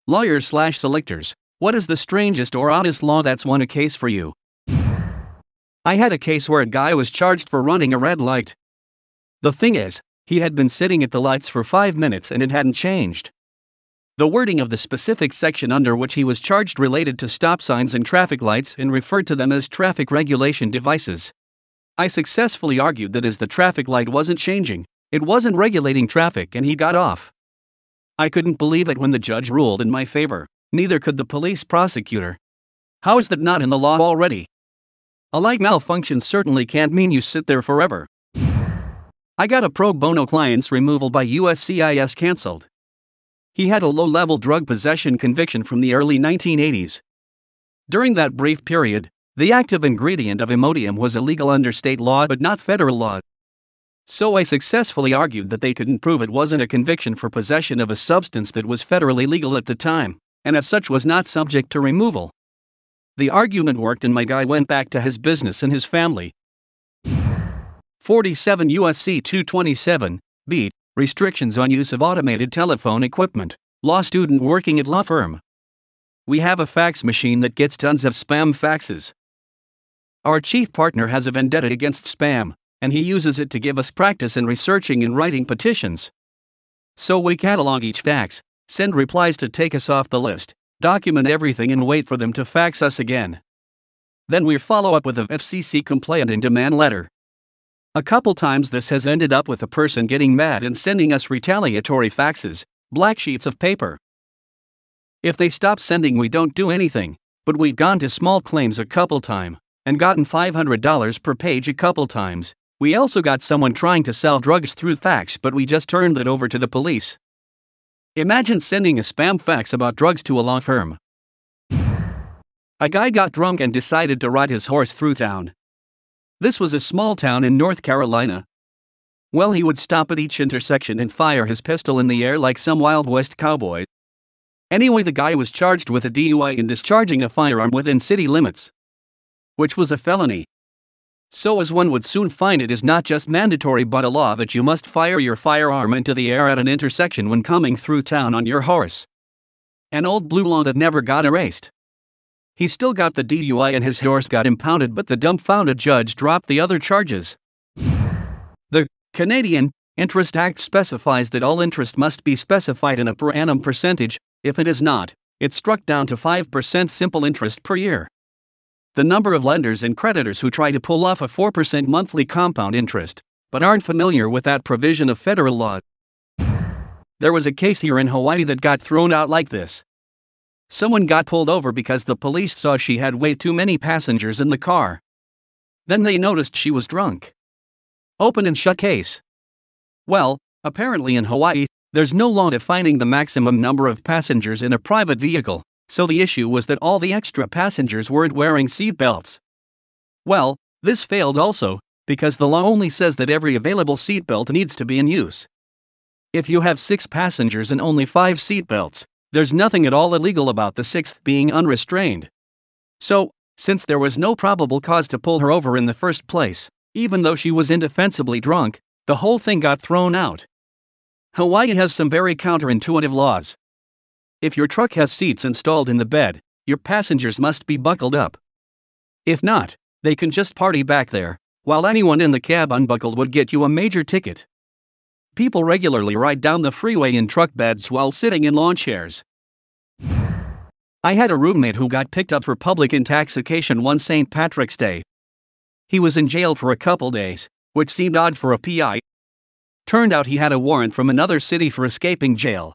Lawyers/Solictors, what is the strangest or oddest law that's won a case for you? I had a case where a guy was charged for running a red light. The thing is, he had been sitting at the lights for 5 minutes and it hadn't changed. The wording of the specific section under which he was charged related to stop signs and traffic lights and referred to them as traffic regulation devices. I successfully argued that as the traffic light wasn't changing, it wasn't regulating traffic and he got off. I couldn't believe it when the judge ruled in my favor, neither could the police prosecutor. How is that not in the law already? A light malfunction certainly can't mean you sit there forever. I got a pro bono client's removal by USCIS cancelled. He had a low-level drug possession conviction from the early 1980s. During that brief period, the active ingredient of Imodium was illegal under state law but not federal law. So I successfully argued that they couldn't prove it wasn't a conviction for possession of a substance that was federally legal at the time, and as such was not subject to removal. The argument worked and my guy went back to his business and his family. 47 U.S.C. 227, B. Restrictions on use of automated telephone equipment. Law student working at law firm. We have a fax machine that gets tons of spam faxes. Our chief partner has a vendetta against spam, and he uses it to give us practice in researching and writing petitions. So we catalog each fax, send replies to take us off the list, document everything and wait for them to fax us again. Then we follow up with a FCC complaint and demand letter. A couple times this has ended up with a person getting mad and sending us retaliatory faxes, black sheets of paper. If they stop sending we don't do anything, but we've gone to small claims a couple times, and gotten $500 per page a couple times. We also got someone trying to sell drugs through fax but we just turned it over to the police. Imagine sending a spam fax about drugs to a law firm. A guy got drunk and decided to ride his horse through town. This was a small town in North Carolina. Well, he would stop at each intersection and fire his pistol in the air like some Wild West cowboy. Anyway, the guy was charged with a DUI and discharging a firearm within city limits, which was a felony. So as one would soon find, it is not just mandatory but a law that you must fire your firearm into the air at an intersection when coming through town on your horse. An old blue law that never got erased. He still got the DUI and his horse got impounded, but the dumbfounded judge dropped the other charges. The Canadian Interest Act specifies that all interest must be specified in a per annum percentage. If it is not, it's struck down to 5% simple interest per year. The number of lenders and creditors who try to pull off a 4% monthly compound interest, but aren't familiar with that provision of federal law. There was a case here in Hawaii that got thrown out like this. Someone got pulled over because the police saw she had way too many passengers in the car. Then they noticed she was drunk. Open and shut case. Well, apparently in Hawaii, there's no law defining the maximum number of passengers in a private vehicle. So the issue was that all the extra passengers weren't wearing seat belts. Well, this failed also, because the law only says that every available seatbelt needs to be in use. If you have 6 passengers and only 5 seatbelts, there's nothing at all illegal about the 6th being unrestrained. So, since there was no probable cause to pull her over in the first place, even though she was indefensibly drunk, the whole thing got thrown out. Hawaii has some very counterintuitive laws. If your truck has seats installed in the bed, your passengers must be buckled up. If not, they can just party back there, while anyone in the cab unbuckled would get you a major ticket. People regularly ride down the freeway in truck beds while sitting in lawn chairs. I had a roommate who got picked up for public intoxication one St. Patrick's Day. He was in jail for a couple days, which seemed odd for a PI. Turned out he had a warrant from another city for escaping jail.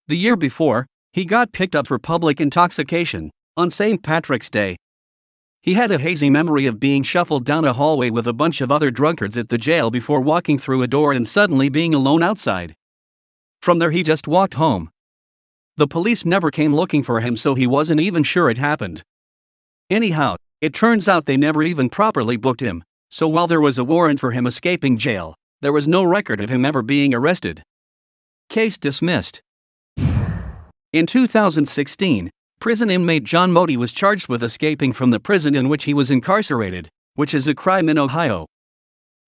The year before, he got picked up for public intoxication, on St. Patrick's Day. He had a hazy memory of being shuffled down a hallway with a bunch of other drunkards at the jail before walking through a door and suddenly being alone outside. From there he just walked home. The police never came looking for him, so he wasn't even sure it happened. Anyhow, it turns out they never even properly booked him, so while there was a warrant for him escaping jail, there was no record of him ever being arrested. Case dismissed. In 2016, prison inmate John Modi was charged with escaping from the prison in which he was incarcerated, which is a crime in Ohio.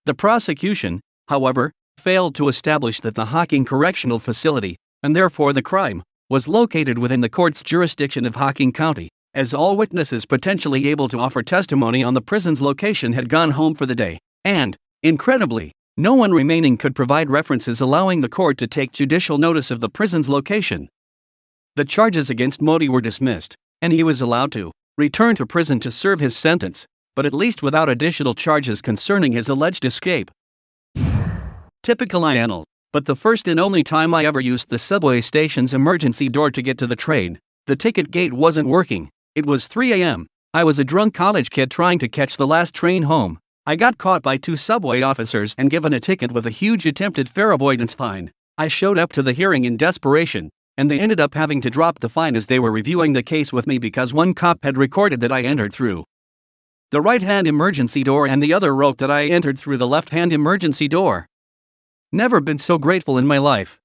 The prosecution, however, failed to establish that the Hocking Correctional Facility, and therefore the crime, was located within the court's jurisdiction of Hocking County, as all witnesses potentially able to offer testimony on the prison's location had gone home for the day, and, incredibly, no one remaining could provide references allowing the court to take judicial notice of the prison's location. The charges against Modi were dismissed, and he was allowed to return to prison to serve his sentence, but at least without additional charges concerning his alleged escape. Typical INL, but the first and only time I ever used the subway station's emergency door to get to the train. The ticket gate wasn't working. It was 3 a.m. I was a drunk college kid trying to catch the last train home. I got caught by 2 subway officers and given a ticket with a huge attempted fare avoidance fine. I showed up to the hearing in desperation, and they ended up having to drop the fine as they were reviewing the case with me because one cop had recorded that I entered through the right-hand emergency door and the other wrote that I entered through the left-hand emergency door. Never been so grateful in my life.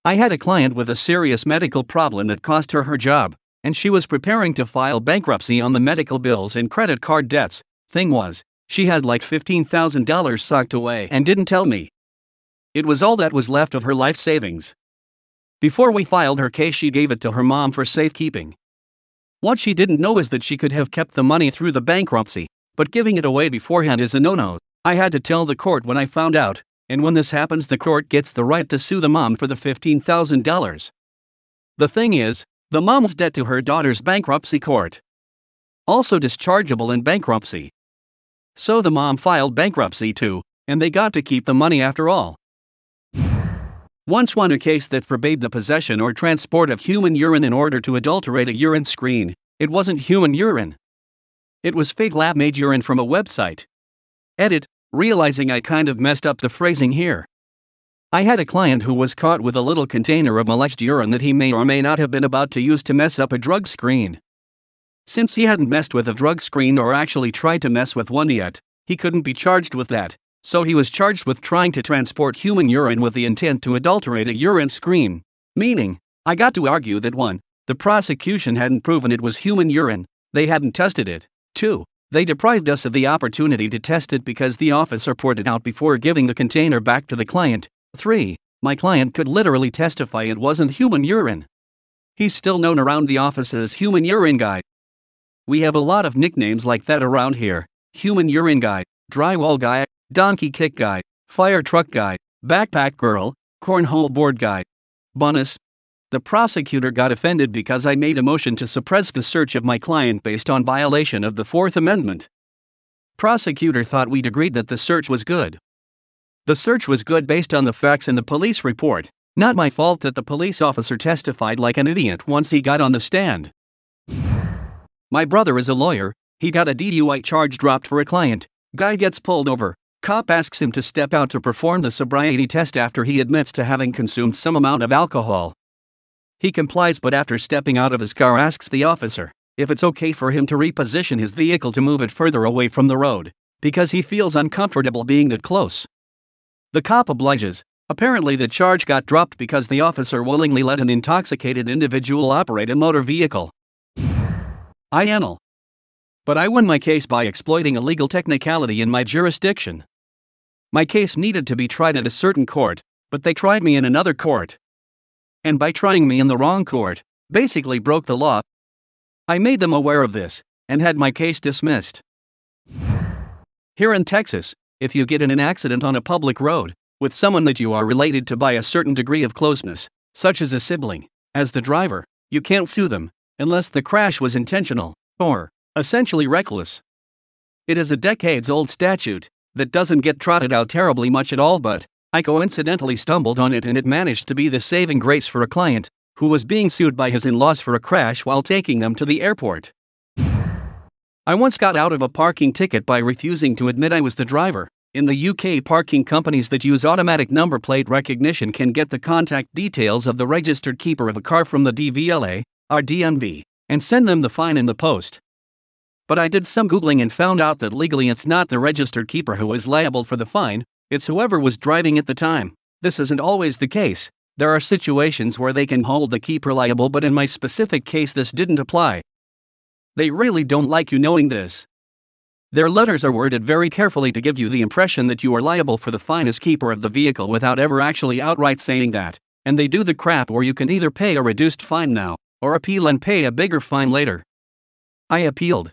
I had a client with a serious medical problem that cost her her job, and she was preparing to file bankruptcy on the medical bills and credit card debts. Thing was, she had like $15,000 socked away and didn't tell me. It was all that was left of her life savings. Before we filed her case, she gave it to her mom for safekeeping. What she didn't know is that she could have kept the money through the bankruptcy, but giving it away beforehand is a no-no. I had to tell the court when I found out, and when this happens the court gets the right to sue the mom for the $15,000. The thing is, the mom's debt to her daughter's bankruptcy court. Also dischargeable in bankruptcy. So the mom filed bankruptcy too, and they got to keep the money after all. Once won a case that forbade the possession or transport of human urine in order to adulterate a urine screen. It wasn't human urine. It was fake lab-made urine from a website. Edit, realizing I kind of messed up the phrasing here. I had a client who was caught with a little container of alleged urine that he may or may not have been about to use to mess up a drug screen. Since he hadn't messed with a drug screen or actually tried to mess with one yet, he couldn't be charged with that, so he was charged with trying to transport human urine with the intent to adulterate a urine screen. Meaning, I got to argue that 1. The prosecution hadn't proven it was human urine, they hadn't tested it. 2. They deprived us of the opportunity to test it because the officer poured it out before giving the container back to the client. 3. My client could literally testify it wasn't human urine. He's still known around the office as Human Urine Guy. We have a lot of nicknames like that around here. Human Urine Guy, Drywall Guy, Donkey Kick Guy, Fire Truck Guy, Backpack Girl, Cornhole Board Guy. Bonus. The prosecutor got offended because I made a motion to suppress the search of my client based on violation of the Fourth Amendment. Prosecutor thought we'd agreed that the search was good. The search was good based on the facts in the police report. Not my fault that the police officer testified like an idiot once he got on the stand. My brother is a lawyer. He got a DUI charge dropped for a client. Guy gets pulled over. Cop asks him to step out to perform the sobriety test after he admits to having consumed some amount of alcohol. He complies, but after stepping out of his car asks the officer if it's okay for him to reposition his vehicle to move it further away from the road, because he feels uncomfortable being that close. The cop obliges. Apparently the charge got dropped because the officer willingly let an intoxicated individual operate a motor vehicle. INL. But I won my case by exploiting a legal technicality in my jurisdiction. My case needed to be tried at a certain court, but they tried me in another court. And by trying me in the wrong court, basically broke the law. I made them aware of this, and had my case dismissed. Here in Texas, if you get in an accident on a public road, with someone that you are related to by a certain degree of closeness, such as a sibling, as the driver, you can't sue them, unless the crash was intentional, or, essentially reckless. It is a decades-old statute that doesn't get trotted out terribly much at all, but I coincidentally stumbled on it and it managed to be the saving grace for a client who was being sued by his in-laws for a crash while taking them to the airport. I once got out of a parking ticket by refusing to admit I was the driver. In the UK, parking companies that use automatic number plate recognition can get the contact details of the registered keeper of a car from the DVLA, or DMV, and send them the fine in the post. But I did some Googling and found out that legally it's not the registered keeper who is liable for the fine, it's whoever was driving at the time. This isn't always the case. There are situations where they can hold the keeper liable, but in my specific case this didn't apply. They really don't like you knowing this. Their letters are worded very carefully to give you the impression that you are liable for the fine as keeper of the vehicle without ever actually outright saying that. and they do the crap where you can either pay a reduced fine now, or appeal and pay a bigger fine later. I appealed.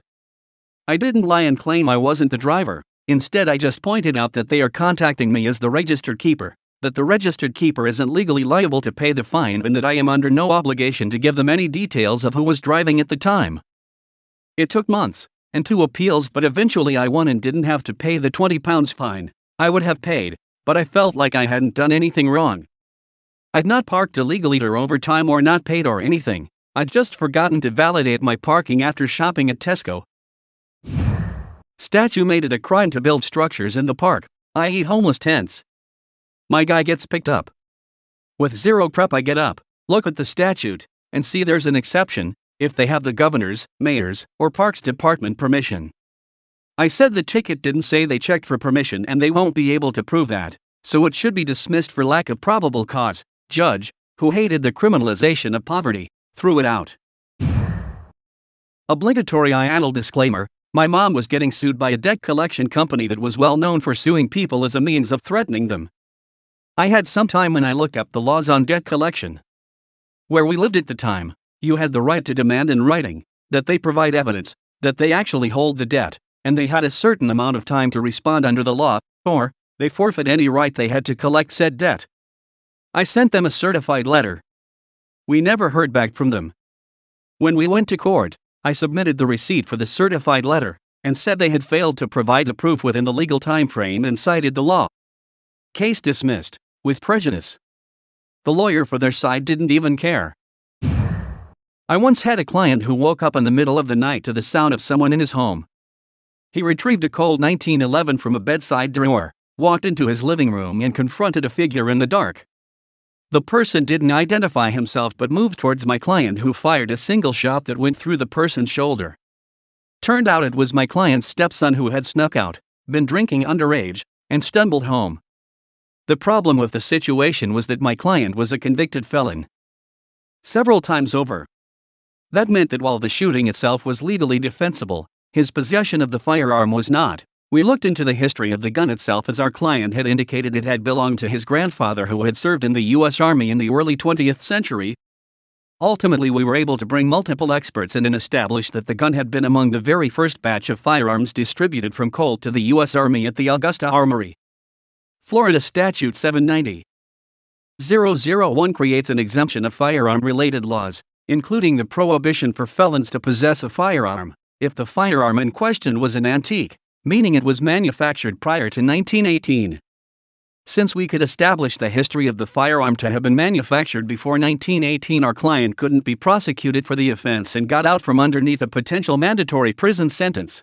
I didn't lie and claim I wasn't the driver. Instead, I just pointed out that they are contacting me as the registered keeper, that the registered keeper isn't legally liable to pay the fine, and that I am under no obligation to give them any details of who was driving at the time. It took months and 2 appeals, but eventually I won and didn't have to pay the £20 fine I would have paid, but I felt like I hadn't done anything wrong. I'd not parked illegally or overtime or not paid or anything. I'd just forgotten to validate my parking after shopping at Tesco. Statute made it a crime to build structures in the park, i.e. homeless tents. My guy gets picked up. With zero prep, I get up, look at the statute, and see there's an exception if they have the governor's, mayor's, or parks department permission. I said the ticket didn't say they checked for permission and they won't be able to prove that, so it should be dismissed for lack of probable cause. Judge, who hated the criminalization of poverty, threw it out. Obligatory IANL disclaimer: my mom was getting sued by a debt collection company that was well known for suing people as a means of threatening them. I had some time when I looked up the laws on debt collection. Where we lived at the time, you had the right to demand in writing that they provide evidence that they actually hold the debt, and they had a certain amount of time to respond under the law, or they forfeit any right they had to collect said debt. I sent them a certified letter. We never heard back from them. When we went to court, I submitted the receipt for the certified letter and said they had failed to provide the proof within the legal time frame and cited the law. Case dismissed, with prejudice. The lawyer for their side didn't even care. I once had a client who woke up in the middle of the night to the sound of someone in his home. He retrieved a Colt 1911 from a bedside drawer, walked into his living room and confronted a figure in the dark. The person didn't identify himself but moved towards my client, who fired a single shot that went through the person's shoulder. Turned out it was my client's stepson, who had snuck out, been drinking underage, and stumbled home. The problem with the situation was that my client was a convicted felon. Several times over. That meant that while the shooting itself was legally defensible, his possession of the firearm was not. We looked into the history of the gun itself, as our client had indicated it had belonged to his grandfather, who had served in the U.S. Army in the early 20th century. Ultimately, we were able to bring multiple experts in and establish that the gun had been among the very first batch of firearms distributed from Colt to the U.S. Army at the Augusta Armory. Florida Statute 790.001 creates an exemption of firearm-related laws, including the prohibition for felons to possess a firearm if the firearm in question was an antique, meaning it was manufactured prior to 1918. Since we could establish the history of the firearm to have been manufactured before 1918, our client couldn't be prosecuted for the offense and got out from underneath a potential mandatory prison sentence.